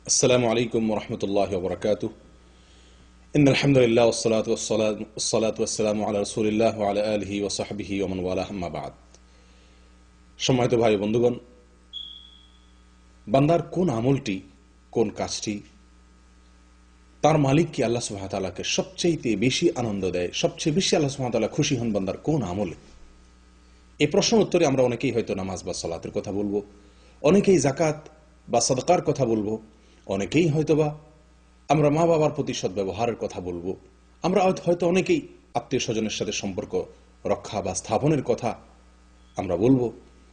السلام عليكم ورحمة الله وبركاته. إن الحمد لله والصلاة والسلام على رسول الله وعلى آله وصحبه ومن والاه أما بعد. সম্মানিত ভাই বন্ধুগণ, বান্দার কোন আমলটি, কোন কাজটি তার মালিক কি আল্লাহ সুবহানাহু ওয়া তাআলাকে সবচেয়ে বেশি আনন্দ দেয়, সবচেয়ে বেশি আল্লাহ সুবহানাহু ওয়া তাআলা খুশি হন বান্দার কোন আমলে? এই প্রশ্নের উত্তরে আমরা অনেকেই হয়তো নামাজ বা সালাতের কথা বলবো, অনেকেই যাকাত বা সাদকার কথা বলবো, অনেকেই হয়তোবা আমরা মা বাবার প্রতি সদ্ব্যবহারের কথা বলবো, আমরা হয়তো অনেকেই আত্মীয় স্বজনের সাথে সম্পর্ক রক্ষা বা স্থাপনের কথা আমরা বলবো,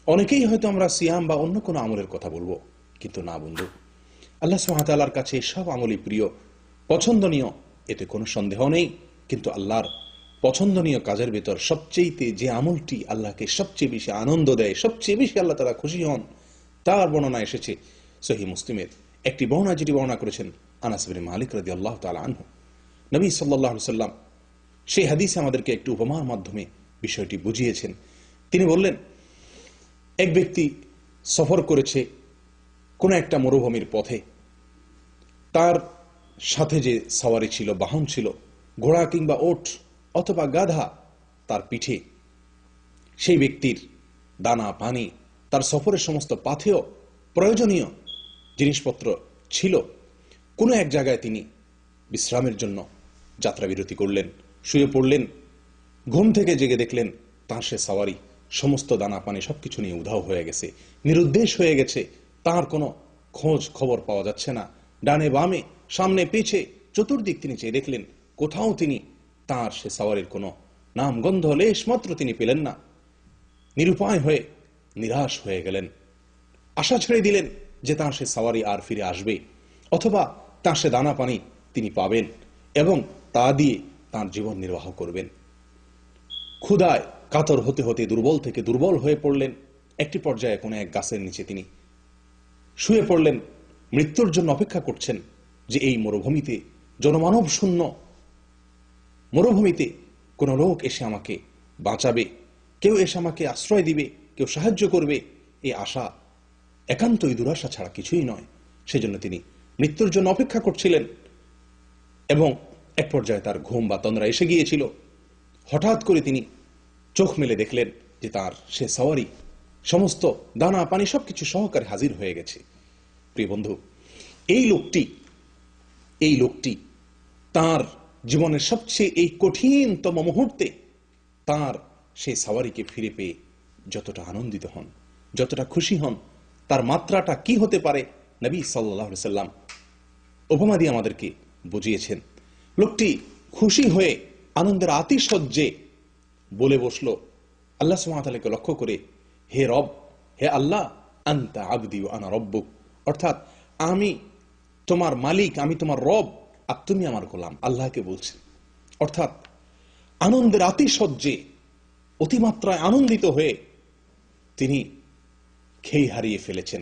অনেকেই হয়তো আমরা সিয়াম বা অন্য কোনো আমলের কথা বলবো। কিন্তু না বন্ধু, আল্লাহ সুবহানাহু ওয়া তাআলার কাছে সব আমলই প্রিয়, পছন্দনীয়, এতে কোনো সন্দেহ নেই। কিন্তু আল্লাহর পছন্দনীয় কাজের ভেতর সবচেয়ে যে আমলটি আল্লাহকে সবচেয়ে বেশি আনন্দ দেয়, সবচেয়ে বেশি আল্লাহ তাআলা খুশি হন, তার বর্ণনা এসেছে সহিহ মুসলিমের একটি বর্ণনা, যেটি বর্ণনা করেছেন আনাস বিন মালিক রাদিয়াল্লাহু তাআলা আনহু। নবী সাল্লাল্লাহু আলাইহি সাল্লাম সেই হাদিসে আমাদেরকে একটি উপমার মাধ্যমে বিষয়টি বুঝিয়েছেন। তিনি বললেন, এক ব্যক্তি সফর করেছে কোন একটা মরুভূমির পথে, তার সাথে যে সওয়ারি ছিল, বাহন ছিল, ঘোড়া কিংবা ওট অথবা গাধা তার পিঠে, সেই ব্যক্তির দানা পানি, তার সফরের সমস্ত পাথেয় প্রয়োজনীয় জিনিসপত্র ছিল। কোনো এক জায়গায় তিনি বিশ্রামের জন্য যাত্রা বিরতি করলেন, শুয়ে পড়লেন। ঘুম থেকে জেগে দেখলেন তার সে সওয়ারি সমস্ত দানা পানি সবকিছু নিয়ে উধাও হয়ে গেছে, নিরুদ্দেশ হয়ে গেছে। তার কোনো খোঁজ খবর পাওয়া যাচ্ছে না। ডানে বামে, সামনে পিছে, চতুর্দিক তিনি চেয়ে দেখলেন, কোথাও তিনি তার সে সওয়ারির কোনো নাম গন্ধ লেশ মাত্র তিনি পেলেন না। নিরুপায় হয়ে নিরাশ হয়ে গেলেন। আশা ছেড়ে দিলেন যে তার সে সওয়ারি আর ফিরে আসবে, অথবা তার সে দানা পানি তিনি পাবেন এবং তা দিয়ে তার জীবন নির্বাহ করবেন। ক্ষুধায় কাতর হতে হতে দুর্বল থেকে দুর্বল হয়ে পড়লেন। একটি পর্যায়ে কোনো এক গাছের নিচে তিনি শুয়ে পড়লেন, মৃত্যুর জন্য অপেক্ষা করছেন যে এই মরুভূমিতে, জনমানব শূন্য মরুভূমিতে কোনো লোক এসে আমাকে বাঁচাবে, কেউ এসে আমাকে আশ্রয় দিবে, কেউ সাহায্য করবে। এই আশা একান্তই দুরাশা ছাড়া কিছুই নয়। সেজন্য তিনি মৃত্যুর জন্য অপেক্ষা করছিলেন এবং এক পর্যায়ে তার ঘুম বা তন্দ্রা এসে গিয়েছিল। হঠাৎ করে তিনি চোখ মেলে দেখলেন যে তার সে সওয়ারি সমস্ত দানা পানি সবকিছু সহকারে হাজির হয়ে গেছে। প্রিয় বন্ধু, এই লোকটি তার জীবনের সবচেয়ে এই কঠিনতম মুহূর্তে তার সেই সওয়ারিকে ফিরে পেয়ে যতটা আনন্দিত হন, যতটা খুশি হন, তার মাত্রাটা কি হতে পারে নবী সাল্লাল্লাহু আলাইহি সাল্লাম উপমা দিয়ে আমাদেরকে বুঝিয়েছেন। লোকটি খুশি হয়ে আনন্দের আতিশয্যে বলে বসলো আল্লাহ সুবহানাহু ওয়া তাআলাকে লক্ষ্য করে, হে রব, হে আল্লাহ, আনতা আবদি ওয়া আনা রব্বুক, অর্থাৎ আমি তোমার মালিক, আমি তোমার রব, আর তুমি আমার গোলাম। আল্লাহকে বলছে, অর্থাৎ আনন্দের আতিশয্যে অতিমাত্রায় আনন্দিত হয়ে তিনি খেই হারিয়ে ফেলেছেন,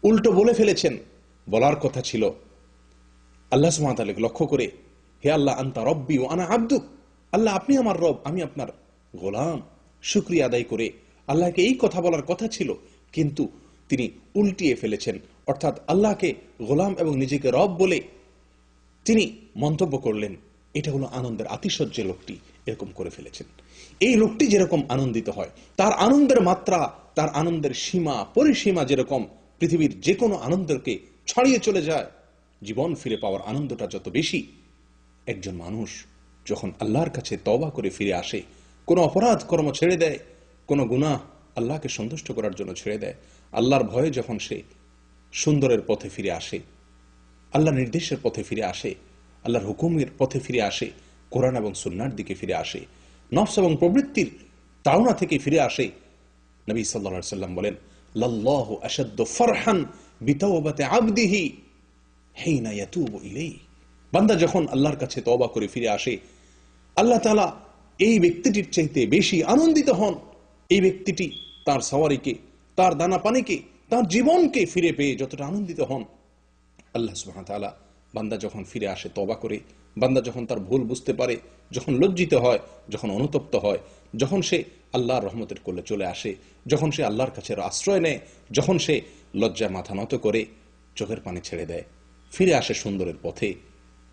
উল্টো বলে ফেলেছেন। বলার কথা ছিল আল্লাহ সুবহানাহু ওয়া তাআলাকে লক্ষ্য করে, হে আল্লাহ, আনতা রব্বি ওয়া আনা আবদুক, আল্লাহ আপনি আমার রব, আমি আপনার গোলাম। শুকরিয়া আদায় করে আল্লাহকে এই কথা বলার কথা ছিল, কিন্তু তিনি উল্টিয়ে ফেলেছেন। অর্থাৎ আল্লাহকে গোলাম এবং নিজেকে রব বলে তিনি মন্তব্য করলেন। এটা হলো আনন্দের আতিশয্যে লোকটি এরকম করে ফেলেছেন। এই লোকটি যেরকম আনন্দিত হয়, তার আনন্দের মাত্রা, তার আনন্দের সীমা পরিসীমা যেরকম পৃথিবীর যে কোনো আনন্দকে ছাড়িয়ে চলে যায়, জীবন ফিরে পাওয়ার আনন্দটা যত বেশি। একজন মানুষ যখন আল্লাহর কাছে তওবা করে ফিরে আসে, কোনো অপরাধ কর্ম ছেড়ে দেয়, কোনো গুনাহ আল্লাহকে সন্তুষ্ট করার জন্য ছেড়ে দেয়, আল্লাহর ভয়ে যখন সে সুন্দরের পথে ফিরে আসে, আল্লাহর নির্দেশের পথে ফিরে আসে, আল্লাহর হুকুমের পথে ফিরে আসে, কোরআন এবং সুন্নাহর দিকে ফিরে আসে, নফস এবং প্রবৃত্তির তাড়না থেকে ফিরে আসে, নবী সাল্লাল্লাহু আলাইহি সাল্লাম বলেন, লাল্লাহু আশাদ্দু ফারহান বিতাওবাতি আবদিহি হিনা ইয়াতুবু ইলাইহি, বান্দা যখন আল্লাহর কাছে তওবা করে ফিরে আসে, আল্লাহ তাআলা এই ব্যক্তিটির চাইতে বেশি আনন্দিত হন। এই ব্যক্তিটি তার সওয়ারিকে, তার দানা পানিকে, তার জীবনকে ফিরে পেয়ে যতটা আনন্দিত হন, আল্লাহ সুবহানাহু ওয়া তাআলা বান্দা যখন ফিরে আসে তওবা করে, বান্দা যখন তার ভুল বুঝতে পারে, যখন লজ্জিত হয়, যখন অনুতপ্ত হয়, যখন সে আল্লাহর রহমতের কোলে চলে আসে, যখন সে আল্লাহর কাছে আশ্রয় নেয়, যখন সে লজ্জায় মাথা নত করে, চোখের পানি ছেড়ে দেয়, ফিরে আসে সুন্দরের পথে,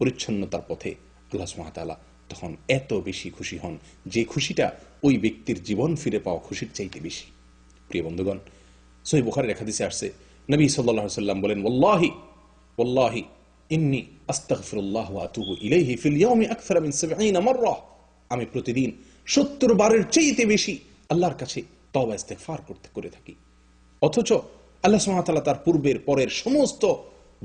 পরিচ্ছন্নতার পথে, আল্লাহ সুবহানাহু ওয়া তাআলা তখন এত বেশি খুশি হন যে খুশিটা ওই ব্যক্তির জীবন ফিরে পাওয়া খুশির চাইতে বেশি। প্রিয় বন্ধুগণ, সহিহ বুখারীর এক হাদিসে আসছে, নবী সাল্লাল্লাহু আলাইহি ওয়াসাল্লাম বলেন, ওয়াল্লাহি ওয়াল্লাহি ইন্নী আস্তাগফিরুল্লাহ ওয়া আতুবু ইলাইহি ফিল ইয়াউমি আকসারা মিন 70 মাররা। আমি প্রতিদিন 70 বারের চাইতে বেশি আল্লাহর কাছে তওবা ইস্তেগফার করে থাকি। অথচ আল্লাহ সুবহানাহু ওয়া তাআলা তার পূর্বের পরের সমস্ত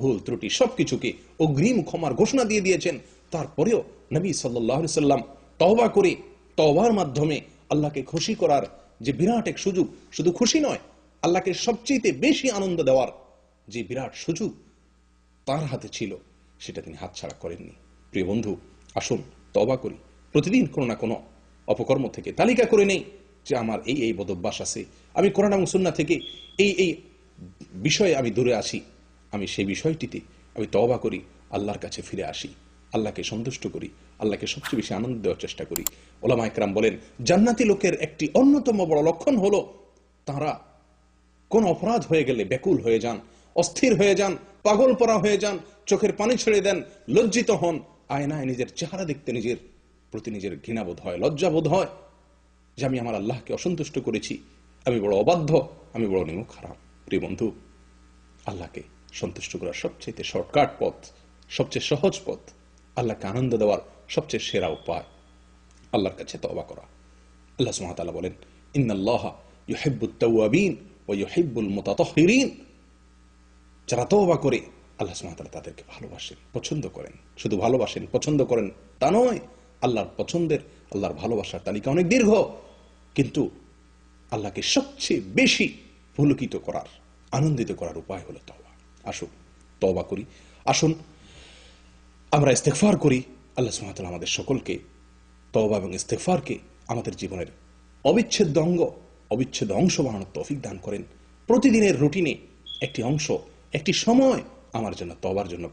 ভুল ত্রুটি সবকিছুকে অগ্রিম ক্ষমার ঘোষণা দিয়ে দিয়েছেন। তারপরেও নবী সাল্লাল্লাহু আলাইহি ওয়াসাল্লাম তওবা করে, তওবার মাধ্যমে আল্লাহকে খুশি করার যে বিরাট এক সুযোগ, শুধু খুশি নয়, আল্লাহকে সবচেয়ে বেশি আনন্দ দেওয়ার যে বিরাট সুযোগ তার হাতে ছিল, সেটা তিনি হাতছাড়া করেননি। প্রিয় বন্ধু, আসুন তওবা করি, প্রতিদিন কোনো না কোনো অপকর্ম থেকে তালিকা করে নেই যে আমার এই এই বদভ্যাস আছে, আমি কোরআন এবং সুন্নাহ থেকে এই এই বিষয়ে আমি দূরে আসি, আমি সেই বিষয়টিতে আমি তওবা করি, আল্লাহর কাছে ফিরে আসি, আল্লাহকে সন্তুষ্ট করি, আল্লাহকে সবচেয়ে বেশি আনন্দ দেওয়ার চেষ্টা করি। ওলামা ইকরাম বলেন, জান্নাতি লোকের একটি অন্যতম বড় লক্ষণ হলো তারা কোন অপরাধ হয়ে গেলে ব্যাকুল হয়ে যান, অস্থির হয়ে যান, পাগল পরা হয়ে যান, চোখের পানি ছেড়ে দেন, লজ্জিত হন, আয়নায় নিজের চেহারা দেখতে নিজের প্রতি নিজের ঘৃণাবোধ হয়, লজ্জাবোধ হয় যে আমি আমার আল্লাহকে অসন্তুষ্ট করেছি, আমি বড় অবাধ্য, আমি বড় নিমুখ হারাম। প্রিয় বন্ধু, আল্লাহকে সন্তুষ্ট করার সবচেয়ে শর্টকাট পথ, সবচেয়ে সহজ পথ, আল্লাহকে আনন্দ দেওয়ার সবচেয়ে সেরা উপায় আল্লাহর কাছে তওবা করা। আল্লাহ সুবহানাহু ওয়া তাআলা বলেন, ইন্নাল্লাহা ইউহিব্বুত তাওয়াবিন ওয়া ইউহিব্বুল মুতাতাহহিরিন। যারা তওবা করে আল্লাহ সুবহানাহু ওয়া তাআলা তাদেরকে ভালোবাসেন, পছন্দ করেন। শুধু ভালোবাসেন, পছন্দ করেন তা নয়, আল্লাহর পছন্দের, আল্লাহর ভালোবাসার তালিকা অনেক দীর্ঘ, কিন্তু আল্লাহকে সবচেয়ে বেশি পুলকিত করার, আনন্দিত করার উপায় হলো তওবা। আসুন তওবা করি, আসুন আমরা ইস্তেগফার করি। আল্লাহ সুবহানাহু ওয়া তাআলা আমাদের সকলকে তওবা এবং ইস্তেগফারকে আমাদের জীবনের অবিচ্ছেদ্য অঙ্গ, অবিচ্ছেদ্য অংশ বানানোর তৌফিক দান করেন। প্রতিদিনের রুটিনে একটি অংশ, একটি সময় আমার জন্য তওবার জন্য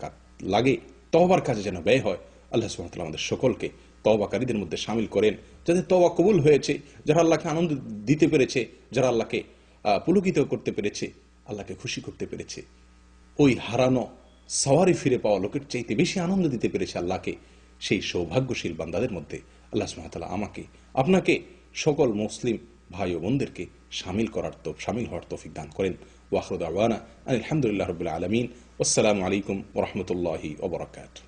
লাগে, তওবার কাজে যেন ব্যয় হয়। আল্লাহ সুবহানাহু ওয়া তাআলা আমাদের সকলকে তওবাকারীদের মধ্যে শামিল করেন, যাদের তওবা কবুল হয়েছে, যারা আল্লাহকে আনন্দ দিতে পেরেছে, যারা আল্লাহকে পুলকিত করতে পেরেছে, আল্লাহকে খুশি করতে পেরেছে, ওই হারানো সওয়ারি ফিরে পাওয়া লোকের চাইতে বেশি আনন্দ দিতে পেরেছে আল্লাহকে, সেই সৌভাগ্যশীল বান্দাদের মধ্যে আল্লাহ সুবহানাহু ওয়া তাআলা আমাকে, আপনাকে, সকল মুসলিম ভাই ও বোনদেরকে শামিল হওয়ার তৌফিক দান করেন। ওয়া আখিরু দাওয়ানা আলহামদুলিল্লাহি রাব্বিল আলামিন। আসসালামু আলাইকুম ওয়া রাহমাতুল্লাহি ওয়া বারাকাতুহু।